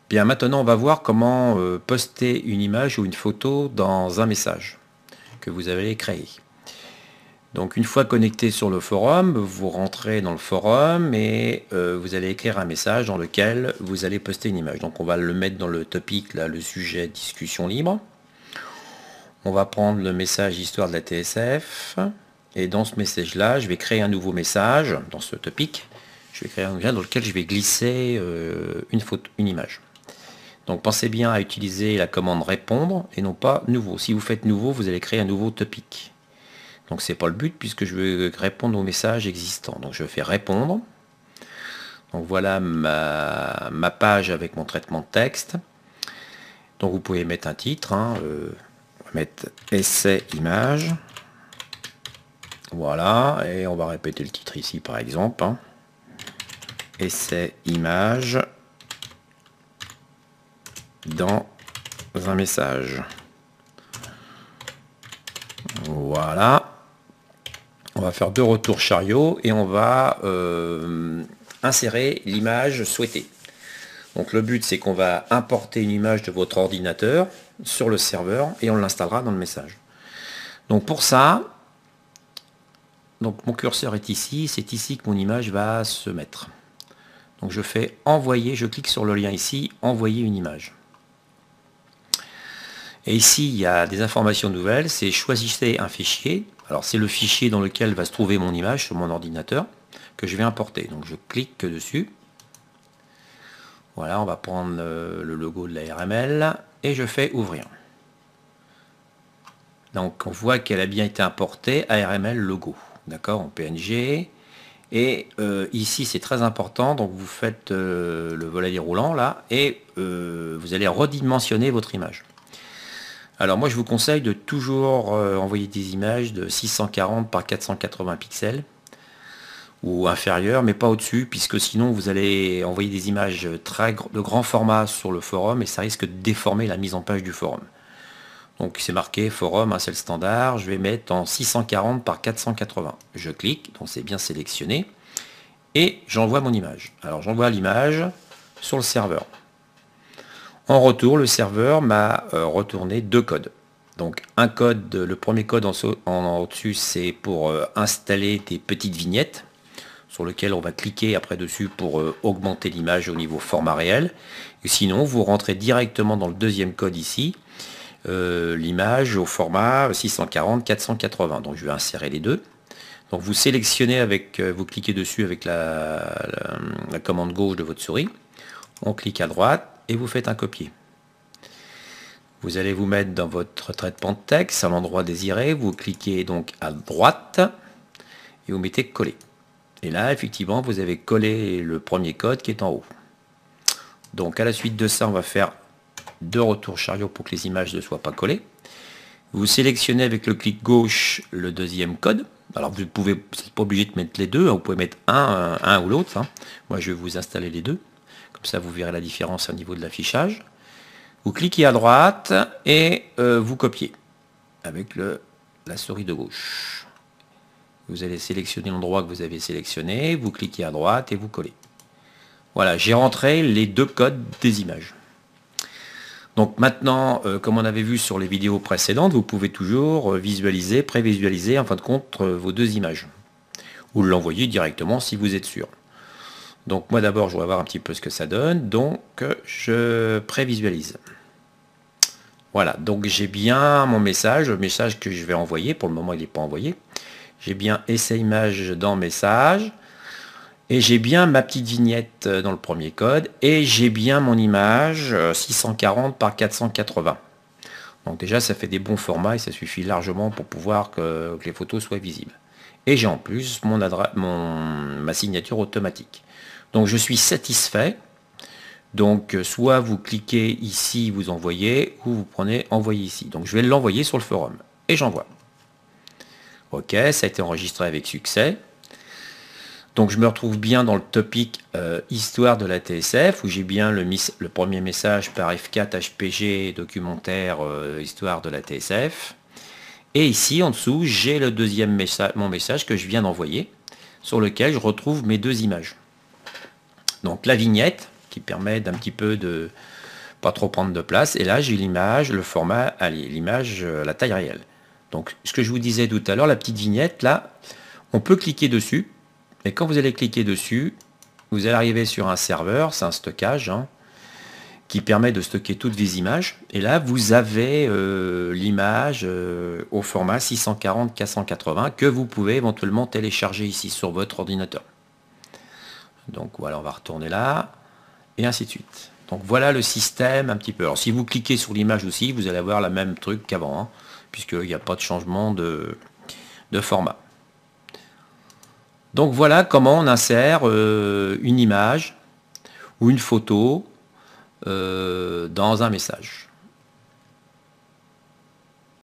Bien, maintenant on va voir comment poster une image ou une photo dans un message que vous avez créé. Donc une fois connecté sur le forum, vous rentrez dans le forum et vous allez écrire un message dans lequel vous allez poster une image. Donc on va le mettre dans le topic, là, le sujet discussion libre. On va prendre le message histoire de la TSF. Et dans ce message-là, je vais créer un nouveau message dans ce topic. Je vais créer un message dans lequel je vais glisser une image. Donc pensez bien à utiliser la commande répondre et non pas nouveau. Si vous faites nouveau, vous allez créer un nouveau topic. Donc c'est pas le but puisque je veux répondre aux messages existants. Donc je fais répondre. Donc voilà ma page avec mon traitement de texte. Donc vous pouvez mettre un titre. On va mettre essai image. Voilà. Et on va répéter le titre ici par exemple. Essai image dans un message. Voilà. On va faire 2 retours chariot et on va insérer l'image souhaitée. Donc le but c'est qu'on va importer une image de votre ordinateur sur le serveur et on l'installera dans le message. Donc pour ça, donc mon curseur est ici, c'est ici que mon image va se mettre. Donc je fais envoyer, je clique sur le lien ici, envoyer une image. Et ici il y a des informations nouvelles, c'est choisissez un fichier. Alors c'est le fichier dans lequel va se trouver mon image sur mon ordinateur que je vais importer. Donc je clique dessus. Voilà, on va prendre le logo de la RML et je fais ouvrir. Donc on voit qu'elle a bien été importée ARML logo, d'accord, en PNG. Et ici c'est très important, donc vous faites le volet déroulant là et vous allez redimensionner votre image. Alors moi je vous conseille de toujours envoyer des images de 640 par 480 pixels ou inférieur, mais pas au-dessus, puisque sinon vous allez envoyer des images de grand format sur le forum et ça risque de déformer la mise en page du forum. Donc c'est marqué forum, c'est le standard, je vais mettre en 640 par 480. Je clique, donc c'est bien sélectionné, et j'envoie mon image. Alors j'envoie l'image sur le serveur. En retour, le serveur m'a retourné 2 codes. Donc un code, le premier code en au-dessus, c'est pour installer des petites vignettes sur lequel on va cliquer après dessus pour augmenter l'image au niveau format réel. Et sinon, vous rentrez directement dans le deuxième code ici, l'image au format 640-480. Donc je vais insérer les deux. Donc vous sélectionnez avec, vous cliquez dessus avec la commande gauche de votre souris. On clique à droite et vous faites un copier. Vous allez vous mettre dans votre traitement de texte à l'endroit désiré. Vous cliquez donc à droite et vous mettez coller. Et là, effectivement, vous avez collé le premier code qui est en haut. Donc à la suite de ça, on va faire 2 retours chariot pour que les images ne soient pas collées. Vous sélectionnez avec le clic gauche le deuxième code. Alors vous n'êtes pas obligé de mettre les deux, vous pouvez mettre un ou l'autre. Moi je vais vous installer les deux. Comme ça vous verrez la différence au niveau de l'affichage. Vous cliquez à droite et vous copiez avec la souris de gauche. Vous allez sélectionner l'endroit que vous avez sélectionné, vous cliquez à droite et vous collez. Voilà, j'ai rentré les 2 codes des images. Donc maintenant, comme on avait vu sur les vidéos précédentes, vous pouvez toujours visualiser, prévisualiser en fin de compte vos 2 images. Ou l'envoyer directement si vous êtes sûr. Donc moi d'abord, je voudrais voir un petit peu ce que ça donne. Donc je prévisualise. Voilà, donc j'ai bien mon message, le message que je vais envoyer. Pour le moment, il n'est pas envoyé. J'ai bien essai image dans message. Et j'ai bien ma petite vignette dans le premier code. Et j'ai bien mon image 640 par 480. Donc déjà, ça fait des bons formats et ça suffit largement pour pouvoir que les photos soient visibles. Et j'ai en plus ma signature automatique. Donc je suis satisfait. Donc soit vous cliquez ici, vous envoyez, ou vous prenez envoyer ici. Donc je vais l'envoyer sur le forum. Et j'envoie. Ok, ça a été enregistré avec succès. Donc je me retrouve bien dans le topic histoire de la TSF, où j'ai bien le premier message par F4 HPG documentaire histoire de la TSF. Et ici en dessous, j'ai le deuxième message, mon message que je viens d'envoyer, sur lequel je retrouve mes 2 images. Donc la vignette, qui permet d'un petit peu de pas trop prendre de place. Et là, j'ai l'image, le format, allez, l'image, la taille réelle. Donc, ce que je vous disais tout à l'heure, la petite vignette, là, on peut cliquer dessus. Et quand vous allez cliquer dessus, vous allez arriver sur un serveur, c'est un stockage, hein, qui permet de stocker toutes vos images. Et là, vous avez l'image au format 640-480 que vous pouvez éventuellement télécharger ici sur votre ordinateur. Donc voilà, on va retourner là, et ainsi de suite. Donc voilà le système un petit peu. Alors si vous cliquez sur l'image aussi, vous allez avoir le même truc qu'avant, hein, puisqu'il n'y a pas de changement de format. Donc voilà comment on insère une image ou une photo dans un message.